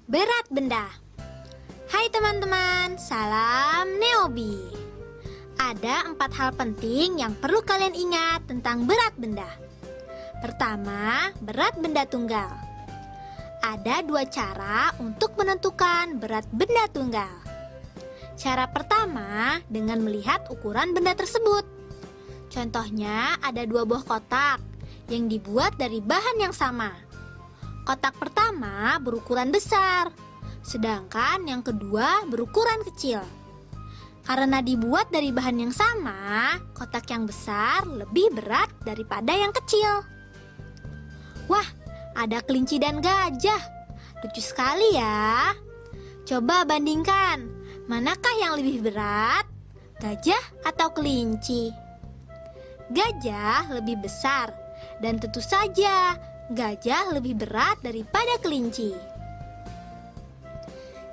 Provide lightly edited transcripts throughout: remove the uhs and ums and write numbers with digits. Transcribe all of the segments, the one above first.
Berat benda. Hai teman-teman, salam Neobi. Ada 4 hal penting yang perlu kalian ingat tentang berat benda. Pertama, berat benda tunggal. Ada 2 cara untuk menentukan berat benda tunggal. Cara pertama dengan melihat ukuran benda tersebut. Contohnya ada 2 buah kotak yang dibuat dari bahan yang sama. Kotak pertama berukuran besar, sedangkan yang kedua berukuran kecil. Karena dibuat dari bahan yang sama, kotak yang besar lebih berat daripada yang kecil. Wah, ada kelinci dan gajah. Lucu sekali ya. Coba bandingkan, manakah yang lebih berat? Gajah atau kelinci? Gajah lebih besar, dan tentu saja gajah lebih berat daripada kelinci.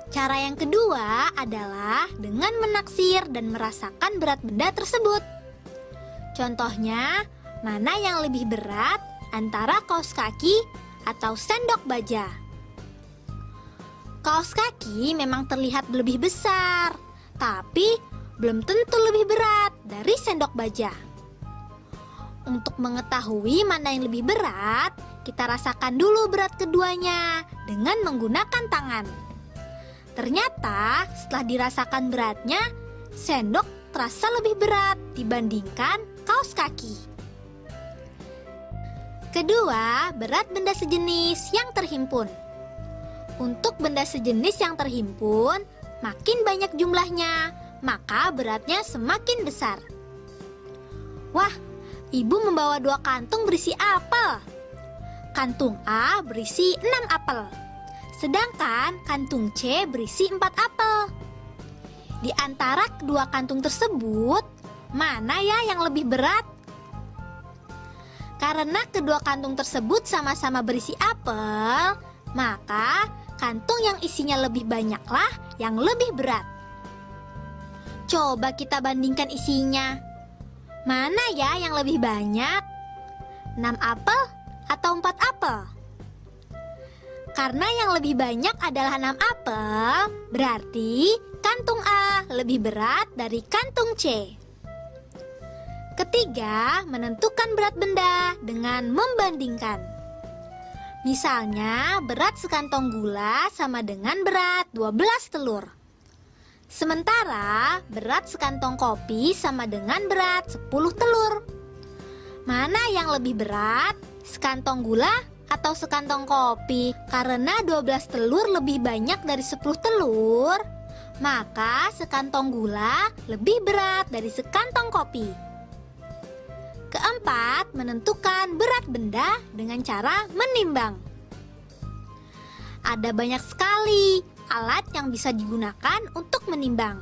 Cara yang kedua adalah dengan menaksir dan merasakan berat benda tersebut. Contohnya, mana yang lebih berat antara kaos kaki atau sendok baja? Kaos kaki memang terlihat lebih besar, tapi belum tentu lebih berat dari sendok baja. Untuk mengetahui mana yang lebih berat, kita rasakan dulu berat keduanya dengan menggunakan tangan. Ternyata setelah dirasakan beratnya, sendok terasa lebih berat dibandingkan kaos kaki. Kedua, berat benda sejenis yang terhimpun. Untuk benda sejenis yang terhimpun, makin banyak jumlahnya, maka beratnya semakin besar. Wah, ibu membawa 2 kantung berisi apel. Kantung A berisi 6 apel, sedangkan kantung C berisi 4 apel. Di antara kedua kantung tersebut, mana ya yang lebih berat? Karena kedua kantung tersebut sama-sama berisi apel, maka kantung yang isinya lebih banyaklah yang lebih berat. Coba kita bandingkan isinya. Mana ya yang lebih banyak? 6 apel atau 4 apel? Karena yang lebih banyak adalah 6 apel, berarti kantung A lebih berat dari kantung C. Ketiga, menentukan berat benda dengan membandingkan. Misalnya, berat sekantong gula sama dengan berat 12 telur. Sementara berat sekantong kopi sama dengan berat 10 telur. Mana yang lebih berat? Sekantong gula atau sekantong kopi? Karena 12 telur lebih banyak dari 10 telur, maka sekantong gula lebih berat dari sekantong kopi. Keempat, menentukan berat benda dengan cara menimbang. Ada banyak sekali alat yang bisa digunakan untuk menimbang.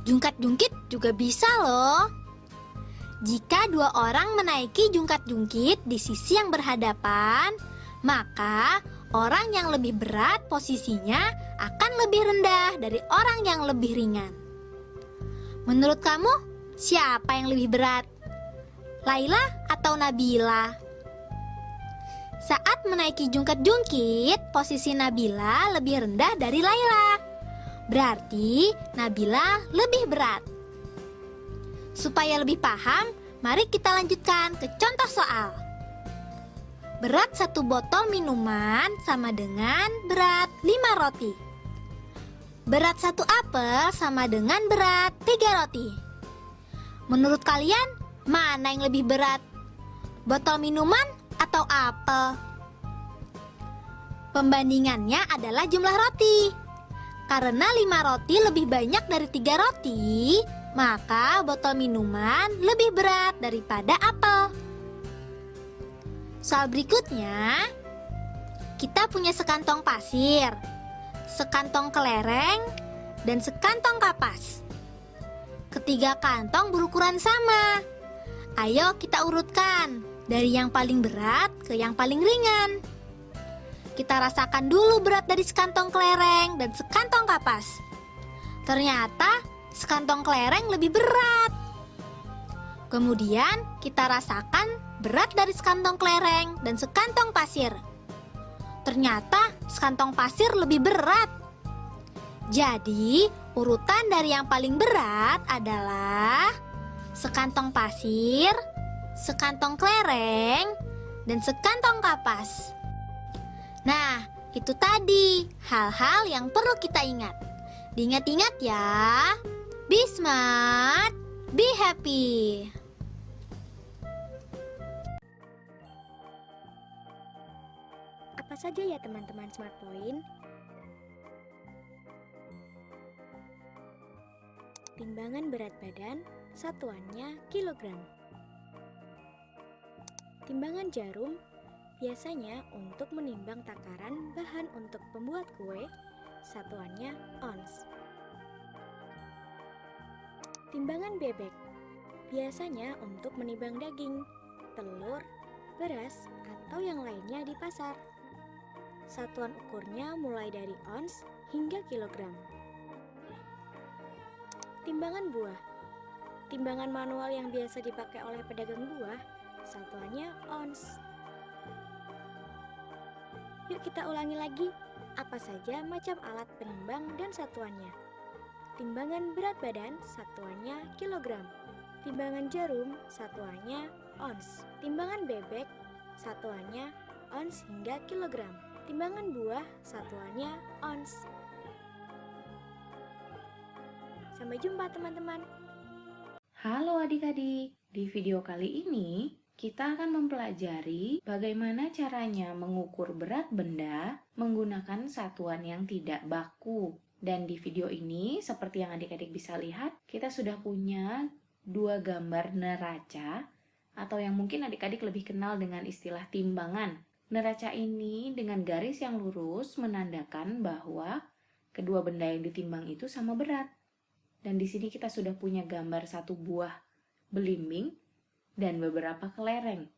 Jungkat-jungkit juga bisa loh. Jika 2 orang menaiki jungkat-jungkit di sisi yang berhadapan, maka orang yang lebih berat posisinya akan lebih rendah dari orang yang lebih ringan. Menurut kamu, siapa yang lebih berat? Laila atau Nabila? Saat menaiki jungkat-jungkit, posisi Nabila lebih rendah dari Laila. Berarti Nabila lebih berat. Supaya lebih paham, mari kita lanjutkan ke contoh soal. Berat 1 botol minuman sama dengan berat 5 roti. Berat 1 apel sama dengan berat 3 roti. Menurut kalian, mana yang lebih berat? Botol minuman atau apel? Pembandingannya adalah jumlah roti. Karena 5 roti lebih banyak dari 3 roti, maka botol minuman lebih berat daripada apel. Soal berikutnya, kita punya sekantong pasir, sekantong kelereng, dan sekantong kapas. Ketiga kantong berukuran sama. Ayo kita urutkan dari yang paling berat ke yang paling ringan. Kita rasakan dulu berat dari sekantong kelereng dan sekantong kapas. Ternyata sekantong kelereng lebih berat. Kemudian kita rasakan berat dari sekantong kelereng dan sekantong pasir. Ternyata sekantong pasir lebih berat. Jadi, urutan dari yang paling berat adalah sekantong pasir, sekantong kelereng, dan sekantong kapas. Nah, itu tadi hal-hal yang perlu kita ingat. Diingat-ingat ya. Be smart, be happy. Apa saja ya teman-teman Smart Point? Timbangan berat badan, satuannya kilogram. Timbangan jarum biasanya untuk menimbang takaran bahan untuk pembuat kue, satuannya ons. Timbangan bebek biasanya untuk menimbang daging, telur, beras, atau yang lainnya di pasar. Satuan ukurnya mulai dari ons hingga kilogram. Timbangan buah. Timbangan manual yang biasa dipakai oleh pedagang buah, satuannya ons. Yuk kita ulangi lagi, apa saja macam alat penimbang dan satuannya. Timbangan berat badan, satuannya kilogram. Timbangan jarum, satuannya ons. Timbangan bebek, satuannya ons hingga kilogram. Timbangan buah, satuannya ons. Sampai jumpa teman-teman. Halo adik-adik, di video kali ini kita akan mempelajari bagaimana caranya mengukur berat benda menggunakan satuan yang tidak baku. Dan di video ini, seperti yang adik-adik bisa lihat, kita sudah punya dua gambar neraca atau yang mungkin adik-adik lebih kenal dengan istilah timbangan. Neraca ini dengan garis yang lurus menandakan bahwa kedua benda yang ditimbang itu sama berat. Dan di sini kita sudah punya gambar satu buah belimbing dan beberapa kelereng.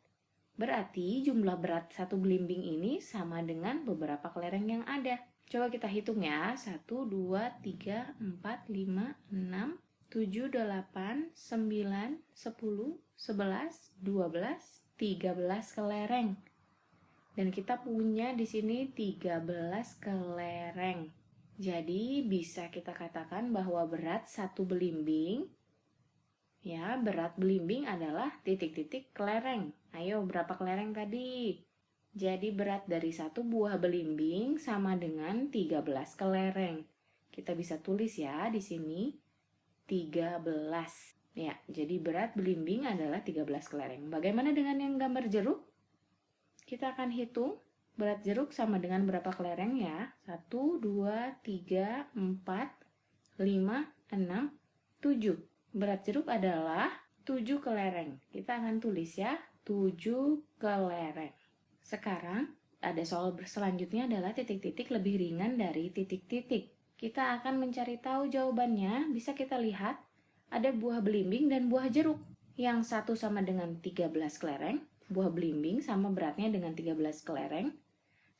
Berarti jumlah berat satu belimbing ini sama dengan beberapa kelereng yang ada. Coba kita hitung ya. 1, 2, 3, 4, 5, 6, 7, 8, 9, 10, 11, 12, 13 kelereng. Dan kita punya di sini 13 kelereng. Jadi bisa kita katakan bahwa berat satu belimbing, ya berat belimbing adalah titik-titik kelereng. Ayo berapa kelereng tadi? Jadi berat dari satu buah belimbing sama dengan 13 kelereng. Kita bisa tulis ya di sini 13. Ya, jadi berat belimbing adalah 13 kelereng. Bagaimana dengan yang gambar jeruk? Kita akan hitung. Berat jeruk sama dengan berapa kelereng ya? 1, 2, 3, 4, 5, 6, 7. Berat jeruk adalah 7 kelereng. Kita akan tulis ya, 7 kelereng. Sekarang, ada soal selanjutnya adalah titik-titik lebih ringan dari titik-titik. Kita akan mencari tahu jawabannya. Bisa kita lihat, ada buah belimbing dan buah jeruk. Yang satu sama dengan 13 kelereng. Buah belimbing sama beratnya dengan 13 kelereng.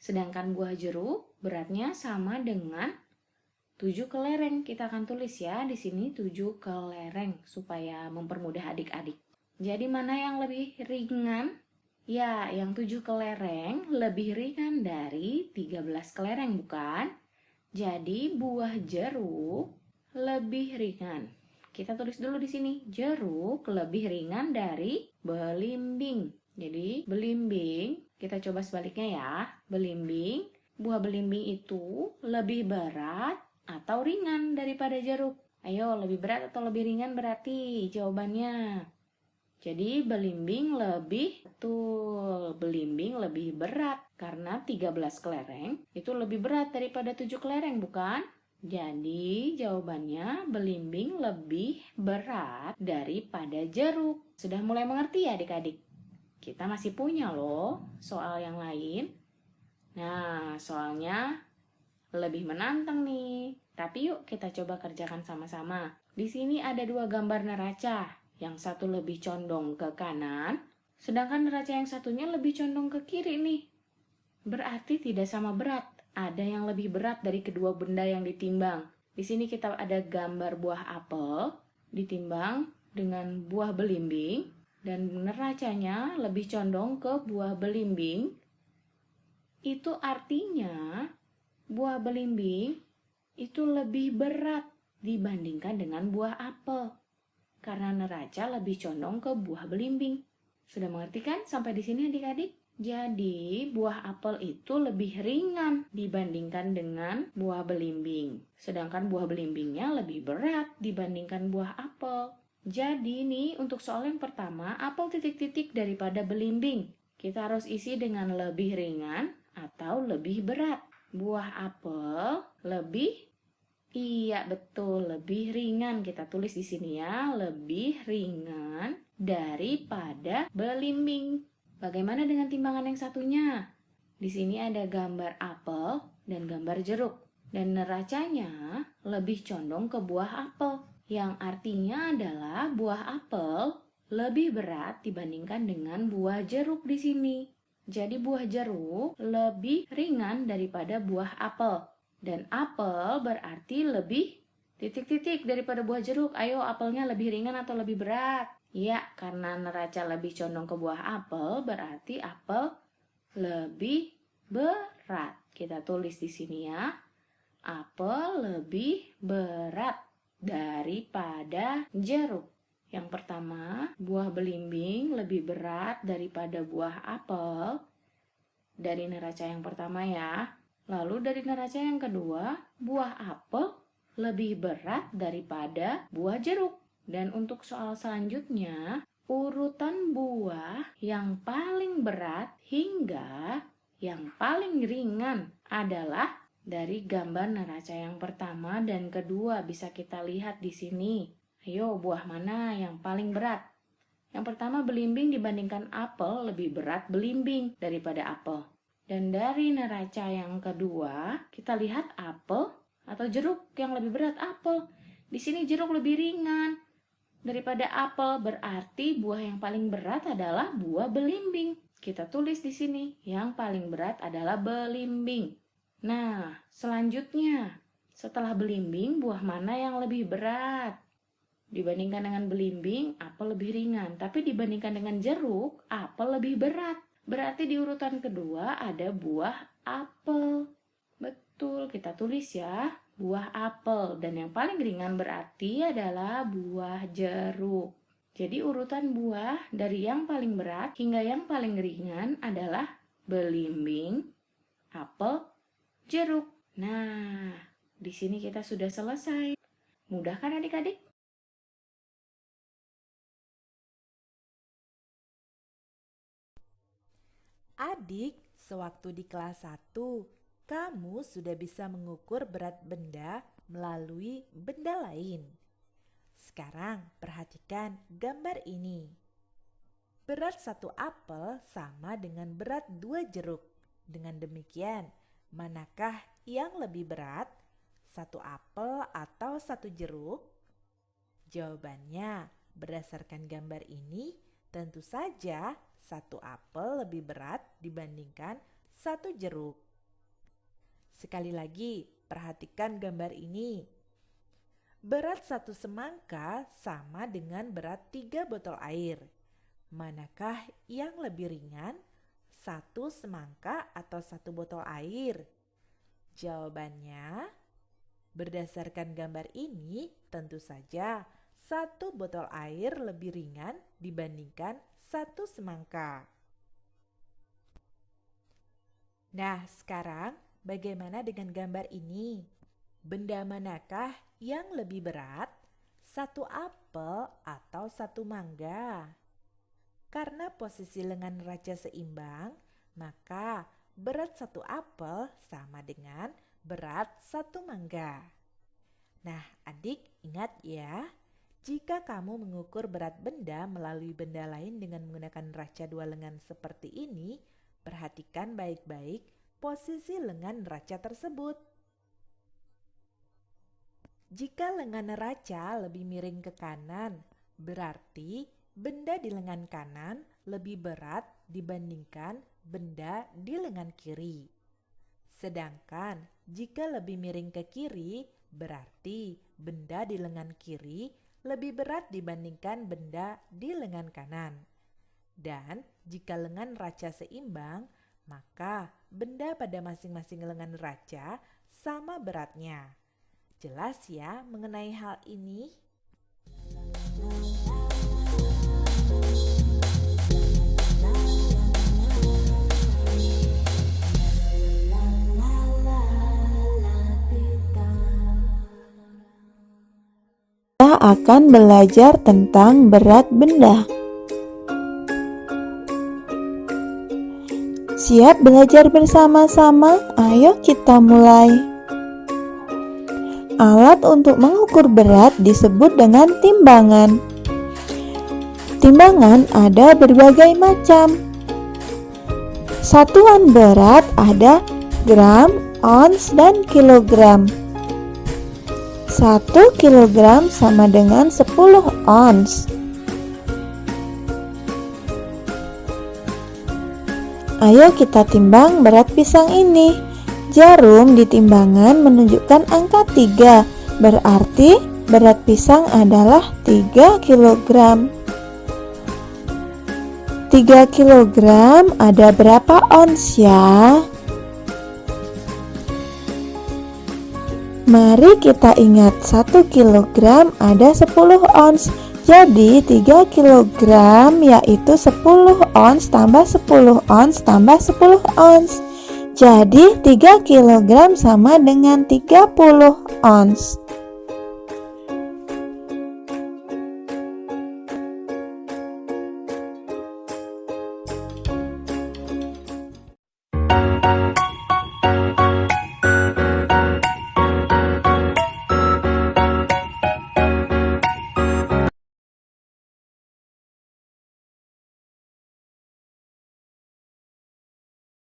Sedangkan buah jeruk beratnya sama dengan 7 kelereng. Kita akan tulis ya di sini 7 kelereng supaya mempermudah adik-adik. Jadi mana yang lebih ringan? Ya, yang 7 kelereng lebih ringan dari 13 kelereng, bukan? Jadi buah jeruk lebih ringan. Kita tulis dulu di sini, jeruk lebih ringan dari belimbing. Jadi belimbing, kita coba sebaliknya ya. Belimbing, buah belimbing itu lebih berat atau ringan daripada jeruk. Ayo, lebih berat atau lebih ringan berarti jawabannya. Jadi belimbing lebih berat karena 13 kelereng itu lebih berat daripada 7 kelereng, bukan? Jadi jawabannya belimbing lebih berat daripada jeruk. Sudah mulai mengerti ya adik-adik? Kita masih punya loh soal yang lain. Nah, soalnya lebih menantang nih. Tapi yuk kita coba kerjakan sama-sama. Di sini ada dua gambar neraca. Yang satu lebih condong ke kanan, sedangkan neraca yang satunya lebih condong ke kiri nih. Berarti tidak sama berat. Ada yang lebih berat dari kedua benda yang ditimbang. Di sini kita ada gambar buah apel ditimbang dengan buah belimbing dan neracanya lebih condong ke buah belimbing. Itu artinya buah belimbing itu lebih berat dibandingkan dengan buah apel. Karena neraca lebih condong ke buah belimbing. Sudah mengerti kan sampai di sini adik-adik? Jadi, buah apel itu lebih ringan dibandingkan dengan buah belimbing. Sedangkan buah belimbingnya lebih berat dibandingkan buah apel. Jadi nih, untuk soal yang pertama, apel titik-titik daripada belimbing. Kita harus isi dengan lebih ringan atau lebih berat. Buah apel lebih, iya betul, lebih ringan. Kita tulis di sini ya, lebih ringan daripada belimbing. Bagaimana dengan timbangan yang satunya? Di sini ada gambar apel dan gambar jeruk. Dan neracanya lebih condong ke buah apel. Yang artinya adalah buah apel lebih berat dibandingkan dengan buah jeruk di sini. Jadi buah jeruk lebih ringan daripada buah apel. Dan apel berarti lebih titik-titik daripada buah jeruk. Ayo, apelnya lebih ringan atau lebih berat? Ya, karena neraca lebih condong ke buah apel, berarti apel lebih berat. Kita tulis di sini ya. Apel lebih berat daripada jeruk. Yang pertama, buah belimbing lebih berat daripada buah apel. Dari neraca yang pertama ya. Lalu dari neraca yang kedua, buah apel lebih berat daripada buah jeruk. Dan untuk soal selanjutnya, urutan buah yang paling berat hingga yang paling ringan adalah dari gambar neraca yang pertama dan kedua. Bisa kita lihat di sini. Ayo, buah mana yang paling berat? Yang pertama, belimbing dibandingkan apel lebih berat belimbing daripada apel. Dan dari neraca yang kedua, kita lihat apel atau jeruk yang lebih berat apel. Di sini jeruk lebih ringan daripada apel, berarti buah yang paling berat adalah buah belimbing. Kita tulis di sini, yang paling berat adalah belimbing. Nah, selanjutnya, setelah belimbing, buah mana yang lebih berat? Dibandingkan dengan belimbing, apel lebih ringan. Tapi dibandingkan dengan jeruk, apel lebih berat. Berarti di urutan kedua ada buah apel. Betul, kita tulis ya. Buah apel, dan yang paling ringan berarti adalah buah jeruk. Jadi urutan buah dari yang paling berat hingga yang paling ringan adalah belimbing, apel, jeruk. Nah, di sini kita sudah selesai. Mudah kan adik-adik? Adik, sewaktu di kelas 1, kamu sudah bisa mengukur berat benda melalui benda lain. Sekarang perhatikan gambar ini. Berat 1 apel sama dengan berat 2 jeruk. Dengan demikian, manakah yang lebih berat? 1 apel atau 1 jeruk? Jawabannya, berdasarkan gambar ini, tentu saja 1 apel lebih berat dibandingkan 1 jeruk. Sekali lagi, perhatikan gambar ini. Berat 1 semangka sama dengan berat 3 botol air. Manakah yang lebih ringan? 1 semangka atau 1 botol air? Jawabannya, berdasarkan gambar ini, tentu saja 1 botol air lebih ringan dibandingkan 1 semangka. Nah, sekarang bagaimana dengan gambar ini? Benda manakah yang lebih berat? 1 apel atau 1 mangga? Karena posisi lengan neraca seimbang, maka berat 1 apel sama dengan berat 1 mangga. Nah, adik ingat ya, jika kamu mengukur berat benda melalui benda lain dengan menggunakan neraca 2 lengan seperti ini, perhatikan baik-baik posisi lengan neraca tersebut. Jika lengan neraca lebih miring ke kanan, berarti benda di lengan kanan lebih berat dibandingkan benda di lengan kiri. Sedangkan jika lebih miring ke kiri, berarti benda di lengan kiri lebih berat dibandingkan benda di lengan kanan. Dan jika lengan neraca seimbang, maka benda pada masing-masing lengan neraca sama beratnya. Jelas ya mengenai hal ini? Kita akan belajar tentang berat benda. Siap belajar bersama-sama? Ayo kita mulai. Alat untuk mengukur berat disebut dengan timbangan. Timbangan ada berbagai macam. Satuan berat ada gram, ons, dan kilogram. 1 kilogram sama dengan 10 ons. Ayo kita timbang berat pisang ini. Jarum di timbangan menunjukkan angka 3, berarti berat pisang adalah 3 kilogram. 3 kilogram ada berapa ons ya? Mari kita ingat 1 kilogram ada 10 ons. Jadi 3 kilogram yaitu 10 ons tambah 10 ons tambah 10 ons. Jadi 3 kilogram sama dengan 30 ons.